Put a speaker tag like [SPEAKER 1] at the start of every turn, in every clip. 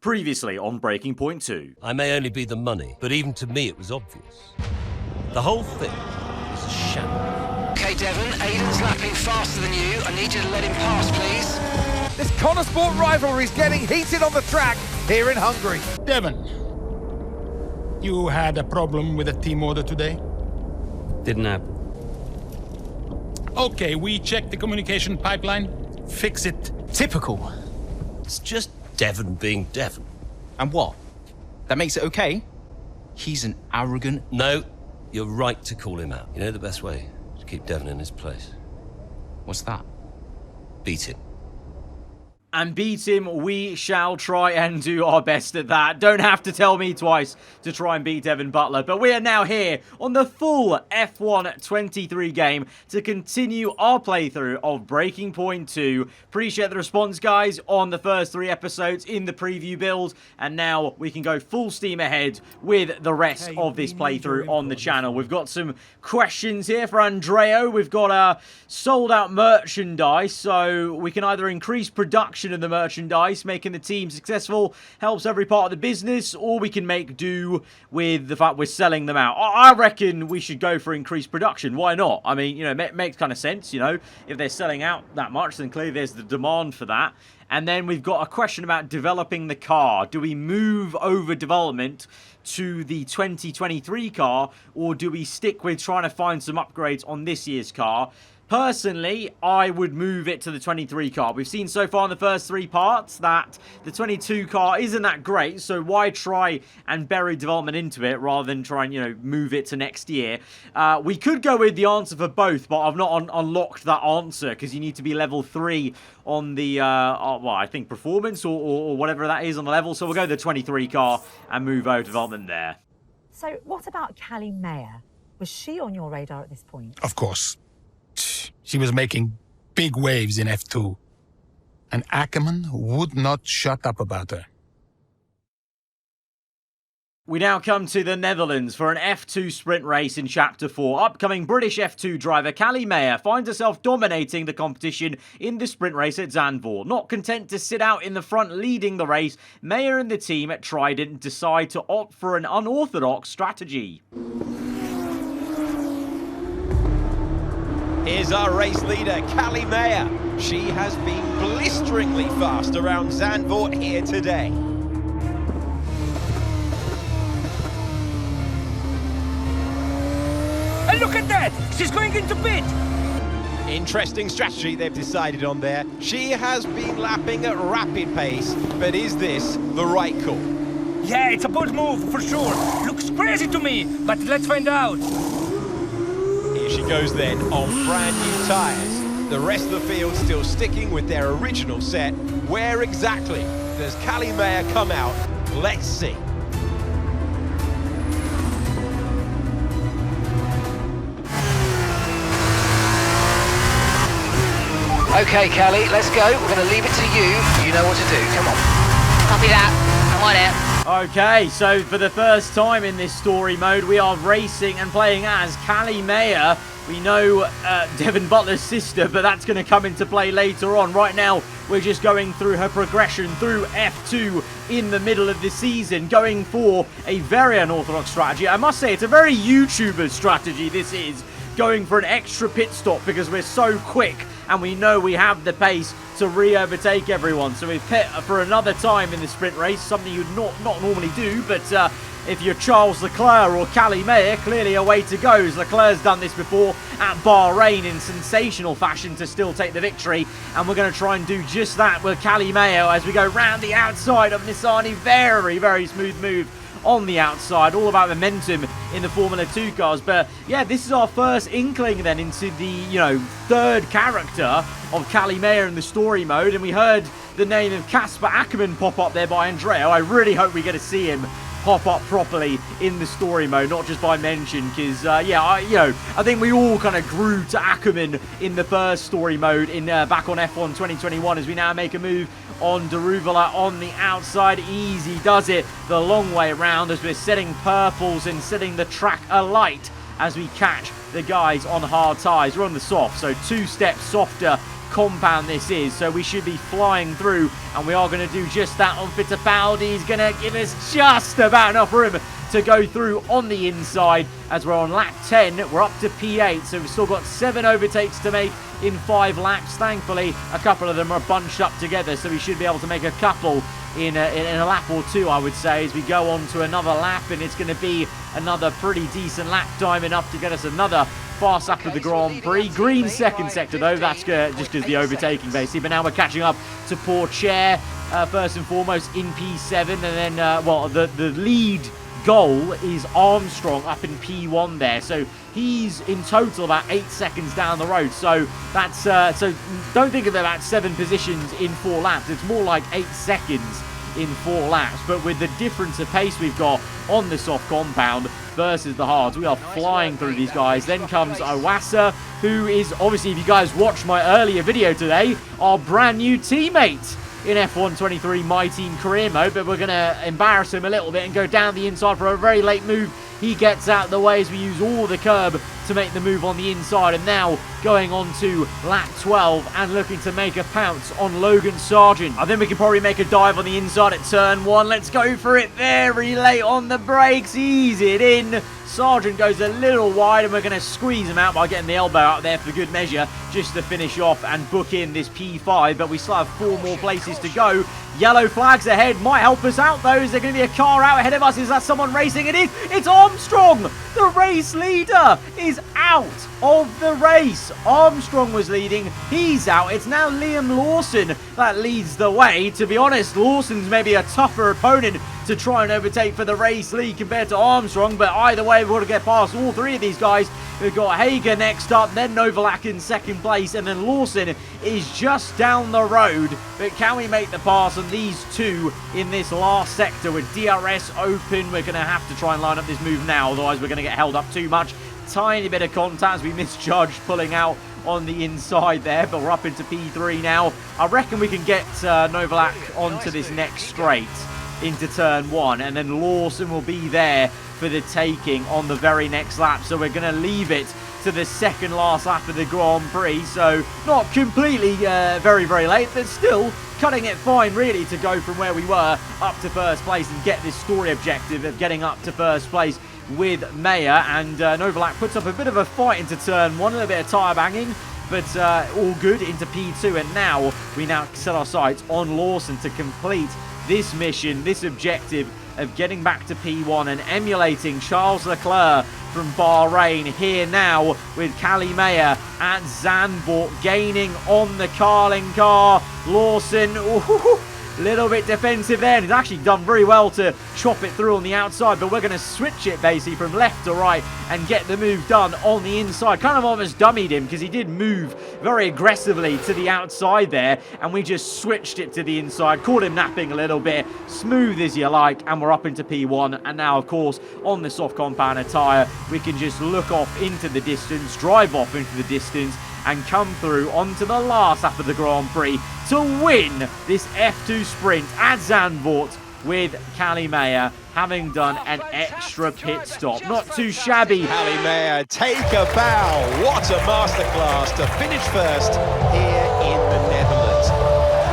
[SPEAKER 1] Previously on Breaking Point 2.
[SPEAKER 2] I may only be the money, but even to me it was obvious. The whole thing was a sham.
[SPEAKER 3] Okay, Devon, Aiden's lapping faster than you. I need you to let him pass, please.
[SPEAKER 4] This Connosport rivalry is getting heated on the track here in Hungary.
[SPEAKER 5] Devon, you had a problem with a team order today?
[SPEAKER 6] Didn't happen.
[SPEAKER 5] Okay, we checked the communication pipeline. Fix it.
[SPEAKER 7] Typical.
[SPEAKER 2] It's just Devon being Devon.
[SPEAKER 7] And what? That makes it okay? He's an arrogant...
[SPEAKER 2] No, you're right to call him out. You know the best way to keep Devon in his place?
[SPEAKER 7] What's that?
[SPEAKER 2] Beat him.
[SPEAKER 1] And beat him, we shall try and do our best at that. Don't have to tell me twice to try and beat Devon Butler. But we are now here on the full F1 23 game to continue our playthrough of Breaking Point 2. Appreciate the response, guys, on the first 3 episodes in the preview build. And now we can go full steam ahead with the rest of this playthrough on the channel. We've got some questions here for Andreo. We've got sold out merchandise, so we can either increase production of the merchandise, making the team successful, helps every part of the business, or we can make do with the fact we're selling them out. I reckon we should go for increased production. Why not? I mean, you know, it makes kind of sense, you know. If they're selling out that much, then clearly there's the demand for that. And then we've got a question about developing the car. Do we move over development to the 2023 car, or do we stick with trying to find some upgrades on this year's car? Personally, I would move it to the 23 car. We've seen so far in the first 3 parts that the 22 car isn't that great, so why try and bury development into it rather than try and, you know, move it to next year? We could go with the answer for both, but I've not unlocked that answer because you need to be level 3 on the, well, I think performance or whatever that is on the level. So we'll go to the 23 car and move over development there.
[SPEAKER 8] So what about Callie Mayer? Was she on your radar at this point?
[SPEAKER 5] Of course. She was making big waves in F2. And Ackerman would not shut up about her.
[SPEAKER 1] We now come to the Netherlands for an F2 sprint race in Chapter 4. Upcoming British F2 driver Callie Mayer finds herself dominating the competition in the sprint race at Zandvoort. Not content to sit out in the front leading the race, Mayer and the team at Trident decide to opt for an unorthodox strategy.
[SPEAKER 9] Here's our race leader, Callie Mayer. She has been blisteringly fast around Zandvoort here today.
[SPEAKER 10] And look at that! She's going into pit!
[SPEAKER 9] Interesting strategy they've decided on there. She has been lapping at rapid pace, but is this the right call?
[SPEAKER 10] Yeah, it's a bold move, for sure. Looks crazy to me, but let's find out.
[SPEAKER 9] Here she goes then, on brand new tyres. The rest of the field still sticking with their original set. Where exactly does Callie Mayer come out? Let's see.
[SPEAKER 3] Okay, Callie, let's go. We're going to leave it to you. You know what to do. Come on.
[SPEAKER 11] Copy that. I'm on it.
[SPEAKER 1] Okay, so for the first time in this story mode, we are racing and playing as Callie Mayer. We know Devon Butler's sister, but that's going to come into play later on. Right now, we're just going through her progression through F2 in the middle of the season, going for a very unorthodox strategy. I must say, it's a very YouTuber strategy, this is. Going for an extra pit stop because we're so quick and we know we have the pace to re-overtake everyone. So we've pit for another time in the sprint race, something you'd not normally do, but if you're Charles Leclerc or Callie Mayer, clearly a way to go, as Leclerc's done this before at Bahrain in sensational fashion to still take the victory, and we're going to try and do just that with Callie Mayer as we go round the outside of Nissani. Very, very smooth move on the outside, all about momentum in the Formula 2 cars. But yeah, this is our first inkling then into the, you know, third character of Callie Mayer in the story mode, and we heard the name of Casper Ackerman pop up there by Andreo. I really hope we get to see him pop up properly in the story mode, not just by mention, because yeah, I think we all kind of grew to Ackerman in the first story mode in back on F1 2021, as we now make a move on Daruvala on the outside. Easy does it the long way around as we're setting purples and setting the track alight as we catch the guys on hard tyres. We're on the soft, so 2 steps softer compound this is. So we should be flying through, and we are going to do just that on Fittipaldi. He's going to give us just about enough room to go through on the inside as we're on lap 10. We're up to P8, so we've still got 7 overtakes to make in 5 laps. Thankfully, a couple of them are bunched up together, so we should be able to make a couple in a lap or two, I would say, as we go on to another lap, and it's going to be another pretty decent lap time, enough to get us another fast lap of the Grand Prix. Green second sector, though. That's just because the overtaking, basically. But now we're catching up to Pourchaire, first and foremost, in P7. And then, well, the lead goal is Armstrong up in P1 there. So he's in total about 8 seconds down the road. So that's so don't think of about 7 positions in 4 laps. It's more like 8 seconds in 4 laps. But with the difference of pace we've got on the soft compound versus the hards, we are flying through these guys. Then comes Owasa, who is obviously, if you guys watched my earlier video today, our brand new teammate in F1 23 My Team career mode. But we're going to embarrass him a little bit and go down the inside for a very late move. He gets out of the way as we use all the curb to make the move on the inside. And now going on to lap 12 and looking to make a pounce on Logan Sargent. I think we can probably make a dive on the inside at turn 1. Let's go for it. Very late on the brakes. Ease it in. Sargent goes a little wide, and we're going to squeeze him out by getting the elbow out there for good measure, just to finish off and book in this P5. But we still have 4 more places to go. Yellow flags ahead might help us out, though. Is there going to be a car out ahead of us? Is that someone racing? It is. It's Armstrong. The race leader is out of the race. Armstrong was leading. He's out. It's now Liam Lawson that leads the way. To be honest, Lawson's maybe a tougher opponent to try and overtake for the race lead compared to Armstrong. But either way, we've got to get past all 3 of these guys. We've got Hager next up, then Novalak in second place, and then Lawson is just down the road. But can we make the pass on these 2 in this last sector with DRS open? We're going to have to try and line up this move now, otherwise we're going to get held up too much. Tiny bit of contact as we misjudged pulling out on the inside there, but we're up into P3 now. I reckon we can get Novalak onto this next straight into turn 1, and then Lawson will be there for the taking on the very next lap. So we're going to leave it to the second last lap of the Grand Prix. So not completely very, very late, but still cutting it fine, really, to go from where we were up to first place and get this story objective of getting up to first place with Mayer. And Novalak puts up a bit of a fight into turn 1, a little bit of tyre banging, but all good into P2. And now we set our sights on Lawson to complete this mission, this objective of getting back to P1 and emulating Charles Leclerc from Bahrain here now with Callie Mayer at Zandvoort, gaining on the Carling car. Lawson, little bit defensive there, and he's actually done very well to chop it through on the outside, but we're going to switch it basically from left to right and get the move done on the inside. Kind of almost dummied him because he did move very aggressively to the outside there, and we just switched it to the inside, caught him napping a little bit, smooth as you like, and we're up into P1. And now, of course, on the soft compounder tyre, we can just look off into the distance, drive off into the distance, and come through onto the last lap of the Grand Prix to win this F2 sprint at Zandvoort with Callie Mayer having done an extra pit stop. Not too shabby.
[SPEAKER 9] Callie Mayer, take a bow. What a masterclass to finish first here in the Netherlands.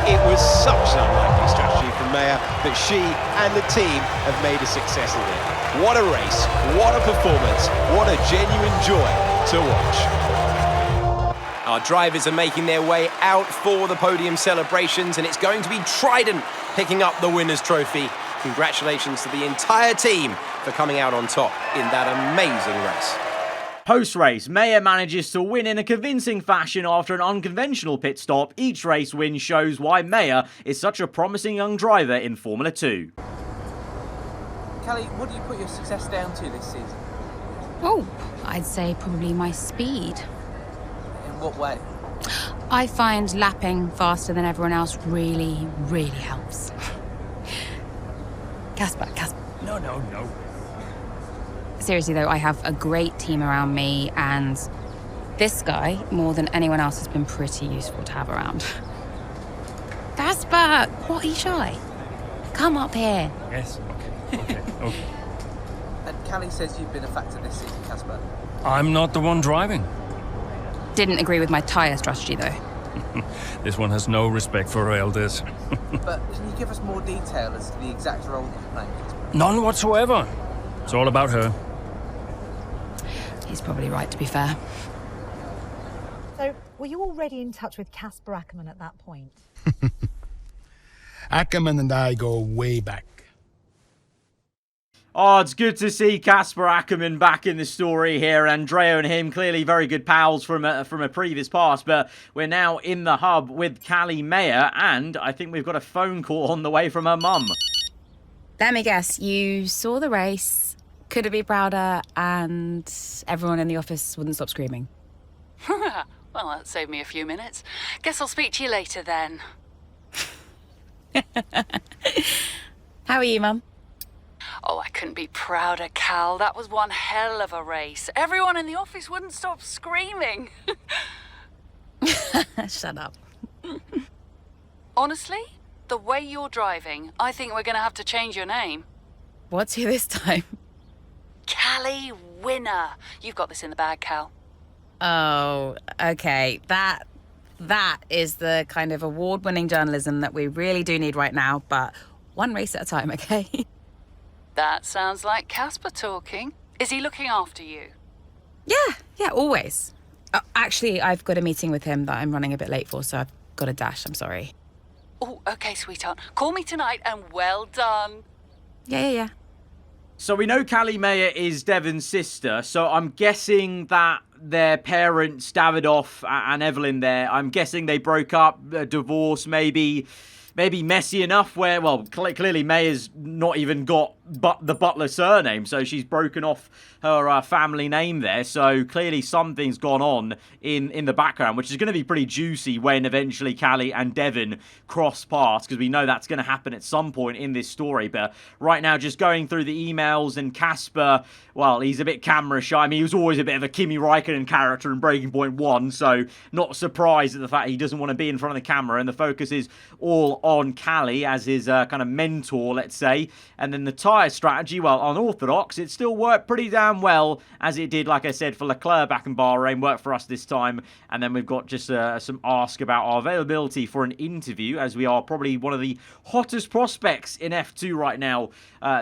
[SPEAKER 9] It was such an unlikely strategy from Mayer, but she and the team have made a success of it. What a race, what a performance, what a genuine joy to watch. Our drivers are making their way out for the podium celebrations, and it's going to be Trident picking up the winner's trophy. Congratulations to the entire team for coming out on top in that amazing race.
[SPEAKER 1] Post-race, Mayer manages to win in a convincing fashion after an unconventional pit stop. Each race win shows why Mayer is such a promising young driver in Formula 2.
[SPEAKER 12] Callie, what do you put your success down to this season?
[SPEAKER 11] Oh, I'd say probably my speed.
[SPEAKER 12] In what way?
[SPEAKER 11] I find lapping faster than everyone else really, really helps. Casper.
[SPEAKER 10] No.
[SPEAKER 11] Seriously though, I have a great team around me, and this guy, more than anyone else, has been pretty useful to have around. Casper, what are you shy? Come up here.
[SPEAKER 10] Yes, okay.
[SPEAKER 12] And Callie says you've been a factor this season, Casper.
[SPEAKER 10] I'm not the one driving.
[SPEAKER 11] Didn't agree with my tyre strategy though.
[SPEAKER 10] This one has no respect for her elders.
[SPEAKER 12] But can you give us more detail as to the exact role that you're playing?
[SPEAKER 10] None whatsoever. It's all about her.
[SPEAKER 11] He's probably right, to be fair.
[SPEAKER 8] So, were you already in touch with Casper Ackerman at that point?
[SPEAKER 5] Ackerman and I go way back.
[SPEAKER 1] Oh, it's good to see Casper Ackerman back in the story here. Andrea and him clearly very good pals from a previous past, but we're now in the hub with Callie Mayer, and I think we've got a phone call on the way from her mum.
[SPEAKER 11] Let me guess, you saw the race, couldn't be prouder, and everyone in the office wouldn't stop screaming.
[SPEAKER 13] Well, that saved me a few minutes. Guess I'll speak to you later then.
[SPEAKER 11] How are you, Mum?
[SPEAKER 13] Oh, I couldn't be prouder, Cal. That was one hell of a race. Everyone in the office wouldn't stop screaming.
[SPEAKER 11] Shut up.
[SPEAKER 13] Honestly, the way you're driving, I think we're going to have to change your name.
[SPEAKER 11] What's here this time?
[SPEAKER 13] Callie Winner. You've got this in the bag, Cal.
[SPEAKER 11] Oh, okay. That is the kind of award-winning journalism that we really do need right now, but one race at a time, okay?
[SPEAKER 13] That sounds like Casper talking. Is he looking after you?
[SPEAKER 11] Yeah, always. Actually, I've got a meeting with him that I'm running a bit late for, so I've got a dash. I'm sorry.
[SPEAKER 13] Oh, okay, sweetheart. Call me tonight and well done.
[SPEAKER 11] Yeah.
[SPEAKER 1] So we know Callie Mayer is Devon's sister, so I'm guessing that their parents, Davidoff and Evelyn there, I'm guessing they broke up, a divorce maybe messy enough where, well, clearly Mayer's not even got the Butler surname, so she's broken off her family name there, so clearly something's gone on in the background, which is going to be pretty juicy when eventually Callie and Devon cross paths, because we know that's going to happen at some point in this story. But right now, just going through the emails, and Casper, well, he's a bit camera shy. I mean, he was always a bit of a Kimi Räikkönen character in Breaking Point 1, so not surprised at the fact he doesn't want to be in front of the camera, and the focus is all on Callie as his kind of mentor, let's say. And then the tyre strategy, well, unorthodox, it still worked pretty damn well, as it did, like I said, for Leclerc back in Bahrain, worked for us this time. And then we've got just some ask about our availability for an interview, as we are probably one of the hottest prospects in F2 right now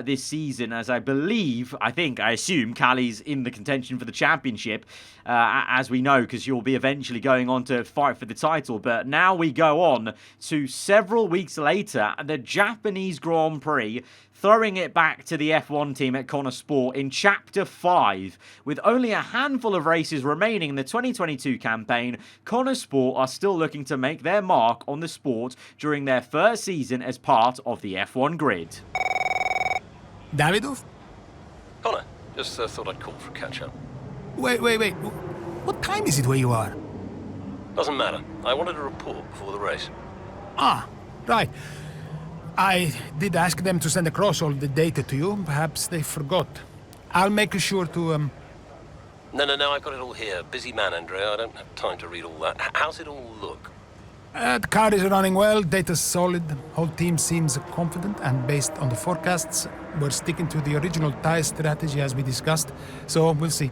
[SPEAKER 1] this season, as I assume Callie's in the contention for the championship, as we know, because you'll be eventually going on to fight for the title. But now we go on to several weeks later, the Japanese Grand Prix, throwing it back to the F1 team at Connor Sport in Chapter 5. With only a handful of races remaining in the 2022 campaign, Connor Sport are still looking to make their mark on the sport during their first season as part of the F1 grid.
[SPEAKER 5] Davidoff?
[SPEAKER 2] Connor, just thought I'd call for a catch-up.
[SPEAKER 5] Wait. What time is it where you are?
[SPEAKER 2] Doesn't matter. I wanted a report before the race.
[SPEAKER 5] Ah, right. I did ask them to send across all the data to you. Perhaps they forgot. I'll make sure to,
[SPEAKER 2] No, I've got it all here. Busy man, Andrea. I don't have time to read all that. How's it all look?
[SPEAKER 5] The car is running well, data's solid. Whole team seems confident, and based on the forecasts, we're sticking to the original tire strategy as we discussed. So we'll see.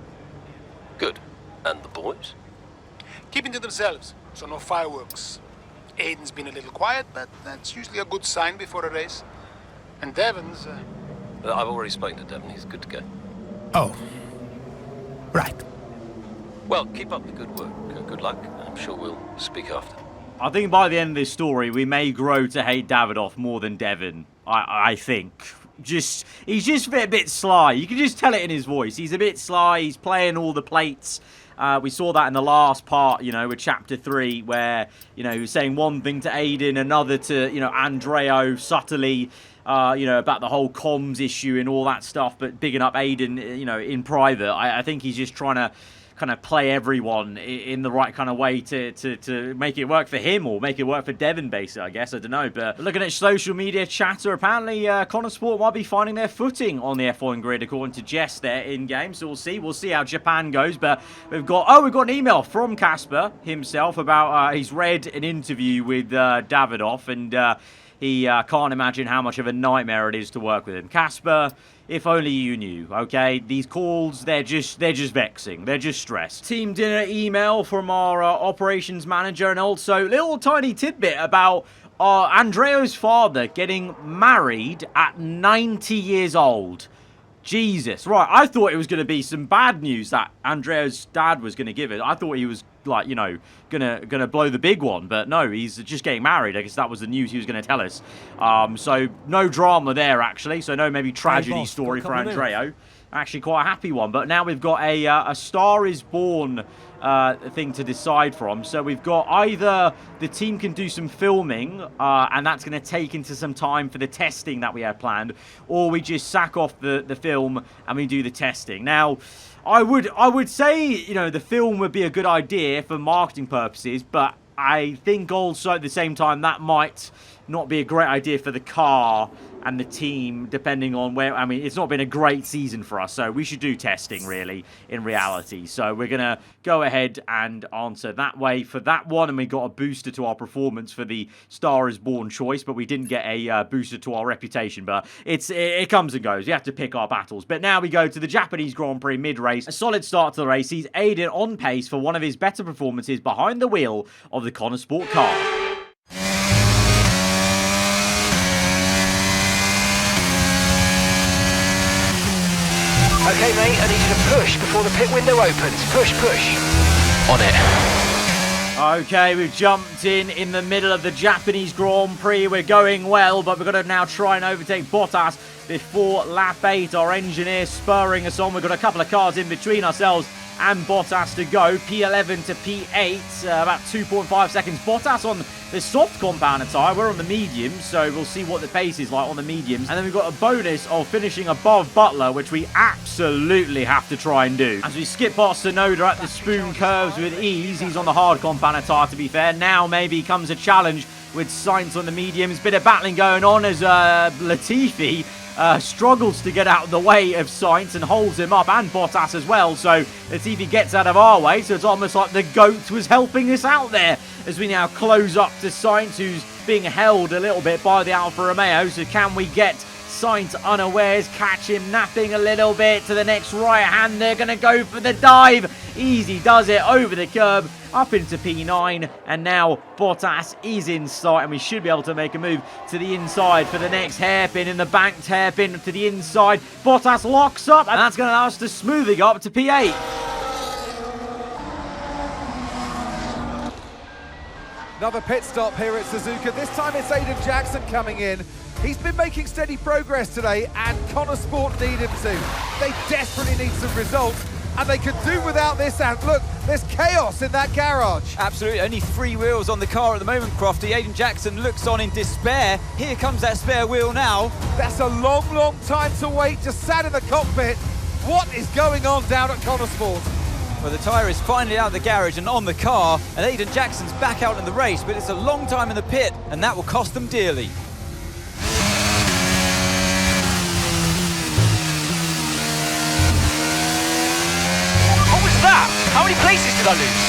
[SPEAKER 2] Good. And the boys?
[SPEAKER 5] Keeping to themselves, so no fireworks. Aiden's been a little quiet, but that's usually a good sign before a race. And Devon's...
[SPEAKER 2] I've already spoken to Devon. He's good to go.
[SPEAKER 5] Oh. Right.
[SPEAKER 2] Well, keep up the good work. Good luck. I'm sure we'll speak after.
[SPEAKER 1] I think by the end of this story, we may grow to hate Davidoff more than Devon. I think. He's just a bit sly. You can just tell it in his voice. He's a bit sly. He's playing all the plates. We saw that in the last part, with Chapter 3, where, he was saying one thing to Aiden, another to, Andreo subtly, about the whole comms issue and all that stuff, but bigging up Aiden, in private. I think he's just trying to kind of play everyone in the right kind of way to make it work for him, or make it work for Devon, basically, I guess. I don't know. But looking at social media chatter, apparently Connor Sport might be finding their footing on the F1 grid, according to Jess there in-game. So we'll see how Japan goes. But we've got an email from Casper himself about he's read an interview with Davidoff, and he can't imagine how much of a nightmare it is to work with him. Casper, if only you knew, okay? These calls, they're just vexing. They're just stressed. Team dinner email from our operations manager, and also little tiny tidbit about Andrea's father getting married at 90 years old. Jesus. Right, I thought it was going to be some bad news that Andrea's dad was going to give it. I thought he was, like, you know, gonna blow the big one. But no, he's just getting married. I guess that was the news he was going to tell us. So no drama there, actually. So no maybe tragedy story for Andrea. Actually quite a happy one. But now we've got a Star is Born thing to decide from. So we've got either the team can do some filming, and that's going to take into some time for the testing that we had planned, or we just sack off the film and we do the testing. Now, I would say, you know, the film would be a good idea for marketing purposes, but I think also at the same time that might not be a great idea for the car and the team, depending on where. I mean, it's not been a great season for us, so we should do testing, really, in reality. So we're going to go ahead and answer that way for that one, and we got a booster to our performance for the Star is Born choice, but we didn't get a booster to our reputation. But it comes and goes. You have to pick our battles. But now we go to the Japanese Grand Prix mid-race. A solid start to the race. He's Aiden on pace for one of his better performances behind the wheel of the Connor Sport car.
[SPEAKER 3] Okay, mate, I need you to push before the pit window opens. Push, push. On it.
[SPEAKER 1] Okay, we've jumped in the middle of the Japanese Grand Prix. We're going well, but we've got to now try and overtake Bottas before lap 8. Our engineer spurring us on. We've got a couple of cars in between ourselves and Bottas to go. P11 to P8, about 2.5 seconds. Bottas on the soft compounder tyre. We're on the mediums, so we'll see what the pace is like on the mediums. And then we've got a bonus of finishing above Butler, which we absolutely have to try and do. As we skip past Sonoda at the spoon curves with ease. He's on the hard compounder tyre, to be fair. Now maybe comes a challenge with Sainz on the mediums. Bit of battling going on as Latifi struggles to get out of the way of Sainz and holds him up, and Bottas as well. So Latifi gets out of our way, so it's almost like the GOAT was helping us out there as we now close up to Sainz, who's being held a little bit by the Alfa Romeo. So can we get Sainz unawares, catch him napping a little bit to the next right hand? They're going to go for the dive. Easy does it over the curb, up into P9, and now Bottas is in sight, and we should be able to make a move to the inside for the next hairpin, in the banked hairpin to the inside. Bottas locks up, and that's going to allow us to smoothly go up to P8.
[SPEAKER 4] Another pit stop here at Suzuka. This time it's Aiden Jackson coming in. He's been making steady progress today, and Connor Sport need him to. They desperately need some results, and they could do without this. And look, there's chaos in that garage.
[SPEAKER 14] Absolutely, only 3 wheels on the car at the moment, Crofty. Aiden Jackson looks on in despair. Here comes that spare wheel now.
[SPEAKER 4] That's a long, long time to wait, just sat in the cockpit. What is going on down at Connor Sport?
[SPEAKER 14] Well, the tyre is finally out of the garage and on the car, and Aiden Jackson's back out in the race, but it's a long time in the pit, and that will cost them dearly.
[SPEAKER 3] What was that? How many places did I lose?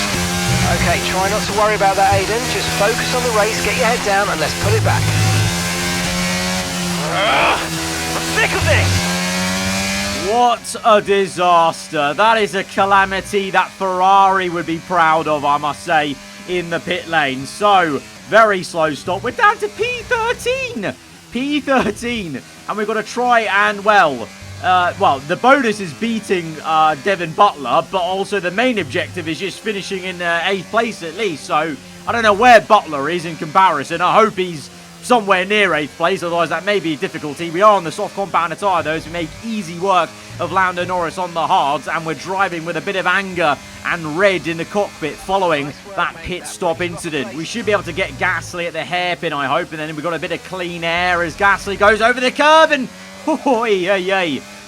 [SPEAKER 3] Okay, try not to worry about that, Aiden. Just focus on the race, get your head down, and let's put it back. I'm sick of this!
[SPEAKER 1] What a disaster. That is a calamity that Ferrari would be proud of, I must say, in the pit lane. So, very slow stop. We're down to P13. P13. And we've got to try and, well, the bonus is beating Devin Butler, but also the main objective is just finishing in 8th place at least. So, I don't know where Butler is in comparison. I hope he's somewhere near 8th place, otherwise that may be a difficulty. We are on the soft compounder tyre though, so we make easy work of Lando Norris on the hards, and we're driving with a bit of anger and red in the cockpit following that pit stop incident. We should be able to get Gasly at the hairpin, I hope, and then we've got a bit of clean air as Gasly goes over the curb, and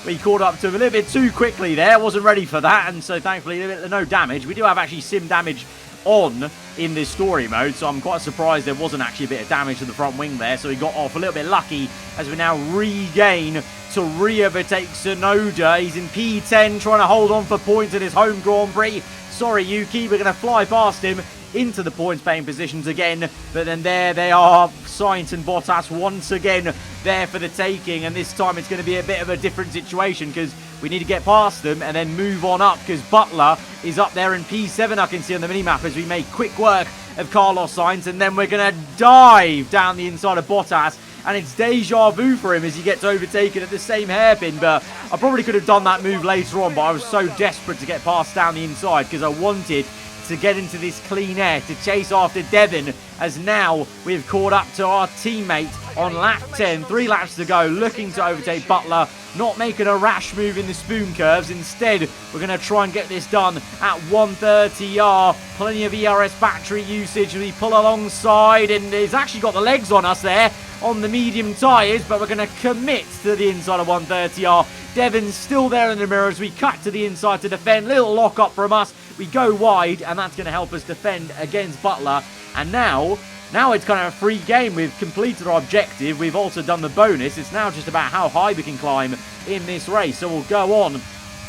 [SPEAKER 1] we caught up to him a little bit too quickly there. Wasn't ready for that, and so thankfully no damage. We do have actually sim damage on in this story mode, so I'm quite surprised there wasn't actually a bit of damage to the front wing there, so he got off a little bit lucky as we now regain to re-overtake Sonoda. He's in P10 trying to hold on for points in his home Grand Prix. Sorry Yuki, we're going to fly past him into the points paying positions again. But then there they are, Sainz and Bottas once again there for the taking, and this time it's going to be a bit of a different situation because we need to get past them and then move on up, because Butler is up there in P7, I can see on the minimap, as we make quick work of Carlos Sainz, and then we're going to dive down the inside of Bottas, and it's deja vu for him as he gets overtaken at the same hairpin. But I probably could have done that move later on, but I was so desperate to get past down the inside because I wanted to get into this clean air to chase after Devon, as now we've caught up to our teammate on lap 10. 3 laps to go, looking to overtake Butler, not making a rash move in the spoon curves. Instead, we're going to try and get this done at 130R. Plenty of ERS battery usage as we pull alongside, and he's actually got the legs on us there on the medium tyres, but we're going to commit to the inside of 130R. Devon's still there in the mirrors. We cut to the inside to defend. Little lock up from us. We go wide, and that's going to help us defend against Butler. And now it's kind of a free game. We've completed our objective. We've also done the bonus. It's now just about how high we can climb in this race. So we'll go on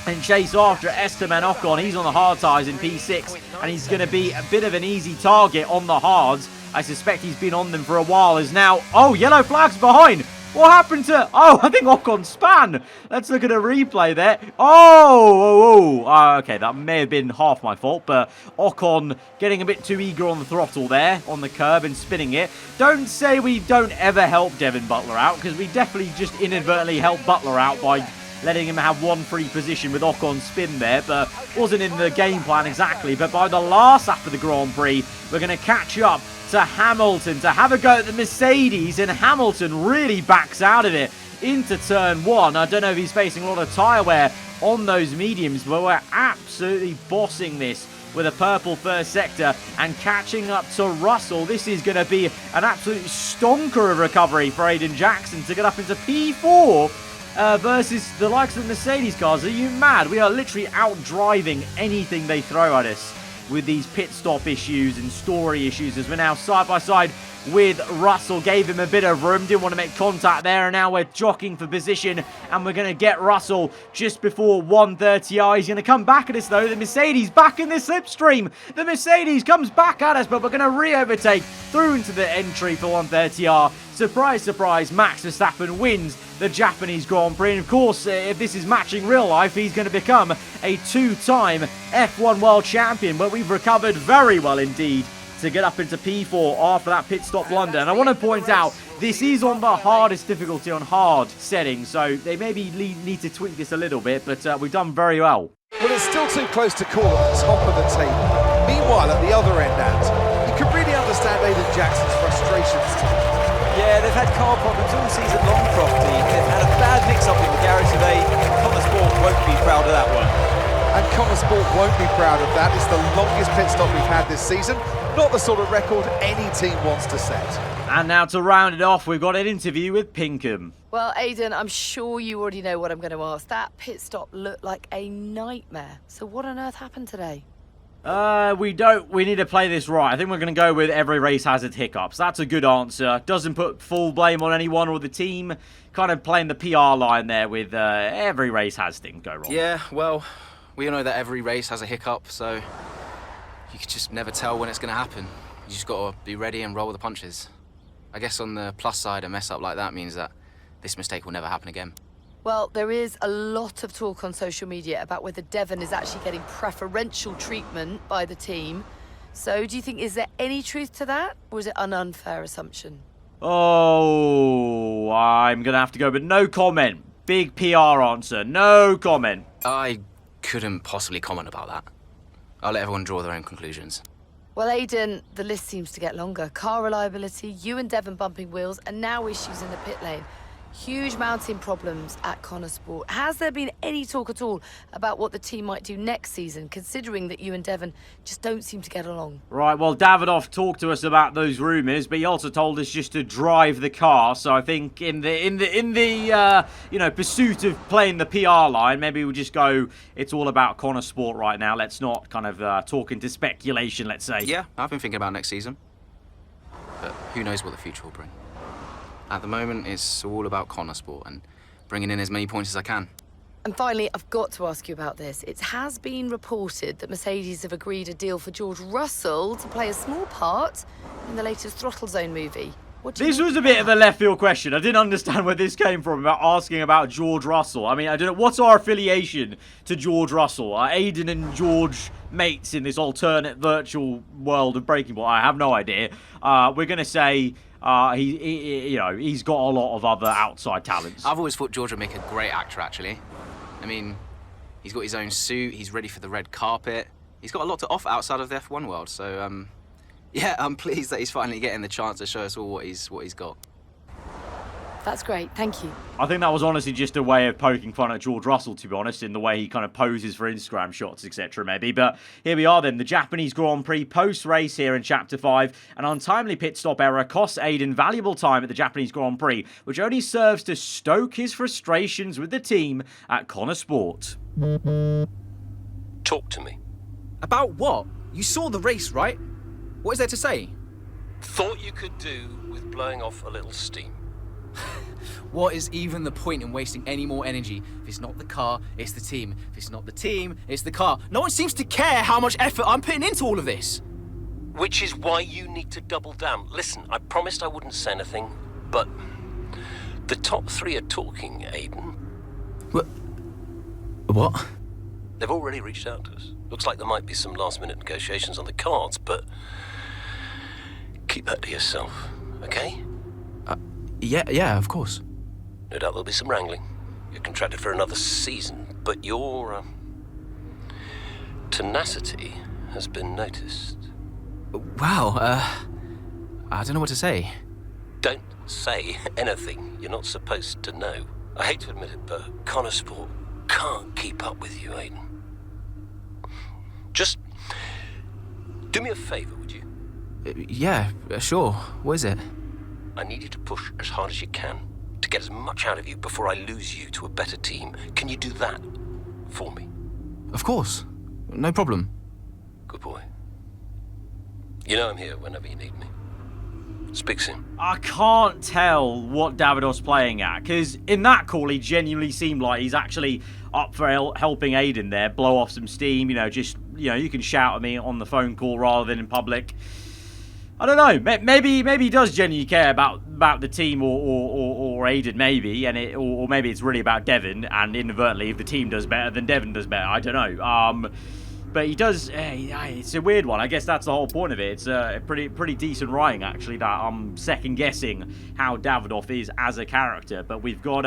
[SPEAKER 1] and chase after Esteban Ocon. He's on the hard tyres in P6, and he's going to be a bit of an easy target on the hards. I suspect he's been on them for a while. As now, oh, yellow flag's behind. What happened to... Oh, I think Ocon span. Let's look at a replay there. Okay, that may have been half my fault, but Ocon getting a bit too eager on the throttle there, on the curb and spinning it. Don't say we don't ever help Devon Butler out, because we definitely just inadvertently helped Butler out by letting him have one free position with Ocon spin there, but wasn't in the game plan exactly. But by the last lap of the Grand Prix, we're going to catch up to Hamilton to have a go at the Mercedes, and Hamilton really backs out of it into turn 1. I don't know if he's facing a lot of tyre wear on those mediums, but we're absolutely bossing this with a purple first sector and catching up to Russell. This is going to be an absolute stonker of recovery for Aiden Jackson to get up into P4 versus the likes of the Mercedes cars. Are you mad? We are literally out driving anything they throw at us with these pit stop issues and story issues, as we're now side by side with Russell. Gave him a bit of room, didn't want to make contact there, and now we're jockeying for position, and we're going to get Russell just before 130R. He's going to come back at us though. The Mercedes back in the slipstream. The Mercedes comes back at us, but we're going to re-overtake through into the entry for 130R. Surprise, surprise, Max Verstappen wins the Japanese Grand Prix. And of course, if this is matching real life, he's going to become a 2-time F1 World Champion. But we've recovered very well indeed to get up into P4 after that pit stop blunder. And I want to point out, this is on the hardest difficulty on hard settings, so they maybe need to tweak this a little bit, but we've done very well.
[SPEAKER 4] Well, it's still too close to call at the top of the table. Meanwhile, at the other end, Ant, you can really understand Aiden Jackson's frustrations.
[SPEAKER 14] Yeah, they've had car problems all season long, Crofty. They've had a bad mix-up in the garage today. Connor Sport won't be proud of that one.
[SPEAKER 4] And Connor Sport won't be proud of that. It's the longest pit stop we've had this season. Not the sort of record any team wants to set.
[SPEAKER 1] And now to round it off, we've got an interview with Pinkham.
[SPEAKER 15] Well, Aiden, I'm sure you already know what I'm going to ask. That pit stop looked like a nightmare. So what on earth happened today?
[SPEAKER 1] We need to play this right. I think we're going to go with every race has its hiccups. That's a good answer. Doesn't put full blame on anyone or the team. Kind of playing the PR line there with every race has things go wrong.
[SPEAKER 7] Yeah, well, we all know that every race has a hiccup, so you could just never tell when it's going to happen. You just got to be ready and roll with the punches. I guess on the plus side, a mess up like that means that this mistake will never happen again.
[SPEAKER 15] Well, there is a lot of talk on social media about whether Devon is actually getting preferential treatment by the team. So do you think, is there any truth to that, or is it an unfair assumption?
[SPEAKER 1] Oh, I'm going to have to go, but no comment. Big PR answer. No comment.
[SPEAKER 7] I couldn't possibly comment about that. I'll let everyone draw their own conclusions.
[SPEAKER 15] Well, Aiden, the list seems to get longer. Car reliability, you and Devon bumping wheels, and now issues in the pit lane. Huge mounting problems at Connor Sport. Has there been any talk at all about what the team might do next season, considering that you and Devon just don't seem to get along?
[SPEAKER 1] Right, well, Davidoff talked to us about those rumours, but he also told us just to drive the car. So I think in the pursuit of playing the PR line, maybe we'll just go, it's all about Connor Sport right now. Let's not kind of talk into speculation, let's say.
[SPEAKER 7] Yeah, I've been thinking about next season. But who knows what the future will bring. At the moment, it's all about Connor Sport and bringing in as many points as I can.
[SPEAKER 15] And finally, I've got to ask you about this. It has been reported that Mercedes have agreed a deal for George Russell to play a small part in the latest Throttle Zone movie.
[SPEAKER 1] This was a bit of a left field question. I didn't understand where this came from about asking about George Russell. I mean, I don't know. What's our affiliation to George Russell? Are Aiden and George mates in this alternate virtual world of Breaking Point? I have no idea. We're going to say he's got a lot of other outside talents.
[SPEAKER 7] I've always thought George would make a great actor, actually. I mean, he's got his own suit. He's ready for the red carpet. He's got a lot to offer outside of the F1 world. So, yeah, I'm pleased that he's finally getting the chance to show us all what he's got.
[SPEAKER 15] That's great, thank you.
[SPEAKER 1] I think that was honestly just a way of poking fun at George Russell, to be honest, in the way he kind of poses for Instagram shots, etc. maybe. But here we are then, the Japanese Grand Prix post-race here in Chapter 5. An untimely pit stop error costs Aiden valuable time at the Japanese Grand Prix, which only serves to stoke his frustrations with the team at Connor Sport.
[SPEAKER 2] Talk to me.
[SPEAKER 7] About what? You saw the race, right? What is there to say?
[SPEAKER 2] Thought you could do with blowing off a little steam.
[SPEAKER 7] What is even the point in wasting any more energy? If it's not the car, it's the team. If it's not the team, it's the car. No one seems to care how much effort I'm putting into all of this.
[SPEAKER 2] Which is why you need to double down. Listen, I promised I wouldn't say anything, but the top 3 are talking, Aiden.
[SPEAKER 7] What?
[SPEAKER 2] They've already reached out to us. Looks like there might be some last-minute negotiations on the cards, but keep that to yourself, okay?
[SPEAKER 7] Yeah, of course.
[SPEAKER 2] No doubt there'll be some wrangling. You're contracted for another season, but your tenacity has been noticed.
[SPEAKER 7] Wow, I don't know what to say.
[SPEAKER 2] Don't say anything you're not supposed to know. I hate to admit it, but Connor Sport can't keep up with you, Aiden. Just do me a favor, would you?
[SPEAKER 7] Yeah, sure. What is it?
[SPEAKER 2] I need you to push as hard as you can to get as much out of you before I lose you to a better team. Can you do that for me?
[SPEAKER 7] Of course. No problem.
[SPEAKER 2] Good boy. You know I'm here whenever you need me. Speak soon.
[SPEAKER 1] I can't tell what Davidoff's playing at, because in that call he genuinely seemed like he's actually up for helping Aiden there, blow off some steam, you can shout at me on the phone call rather than in public. I don't know. Maybe he does genuinely care about the team or Aiden, maybe, or maybe it's really about Devon, and inadvertently, if the team does better, then Devon does better. I don't know. But he does. It's a weird one. I guess that's the whole point of it. It's a pretty decent writing, actually. That I'm second guessing how Davidoff is as a character. But we've got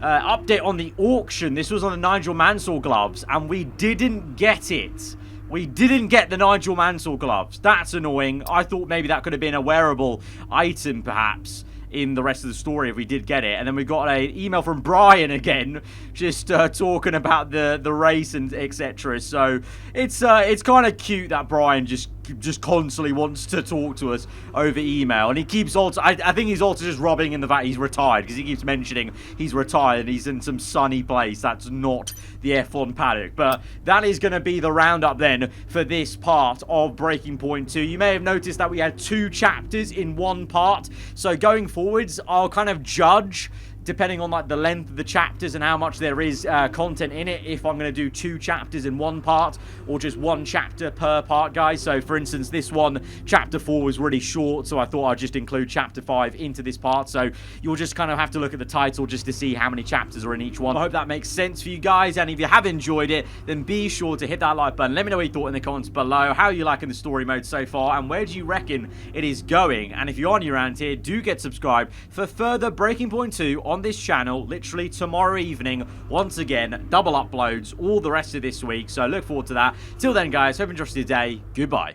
[SPEAKER 1] update on the auction. This was on the Nigel Mansell gloves, and we didn't get it. We didn't get the Nigel Mansell gloves. That's annoying. I thought maybe that could have been a wearable item, perhaps, in the rest of the story if we did get it. And then we got an email from Brian again, just talking about the race and etc. So it's kind of cute that Brian just constantly wants to talk to us over email, and he keeps also I think he's also just rubbing in the fact he's retired, because he keeps mentioning he's retired and he's in some sunny place that's not the F1 paddock. But that is going to be the roundup then for this part of Breaking Point 2. You may have noticed that we had 2 chapters in one part, so going forwards I'll kind of judge depending on like the length of the chapters and how much there is content in it, if I'm going to do 2 chapters in one part or just 1 chapter per part, guys. So for instance, this one, chapter 4, was really short, so I thought I'd just include chapter 5 into this part. So you'll just kind of have to look at the title just to see how many chapters are in each one. I hope that makes sense for you guys, and if you have enjoyed it, then be sure to hit that like button. Let me know what you thought in the comments below. How are you liking the story mode so far, and where do you reckon it is going? And if you are new around here, do get subscribed for further Breaking Point 2 on this channel literally tomorrow evening. Once again, double uploads all the rest of this week, so look forward to that. Till then, guys, hope you enjoyed your day. Goodbye.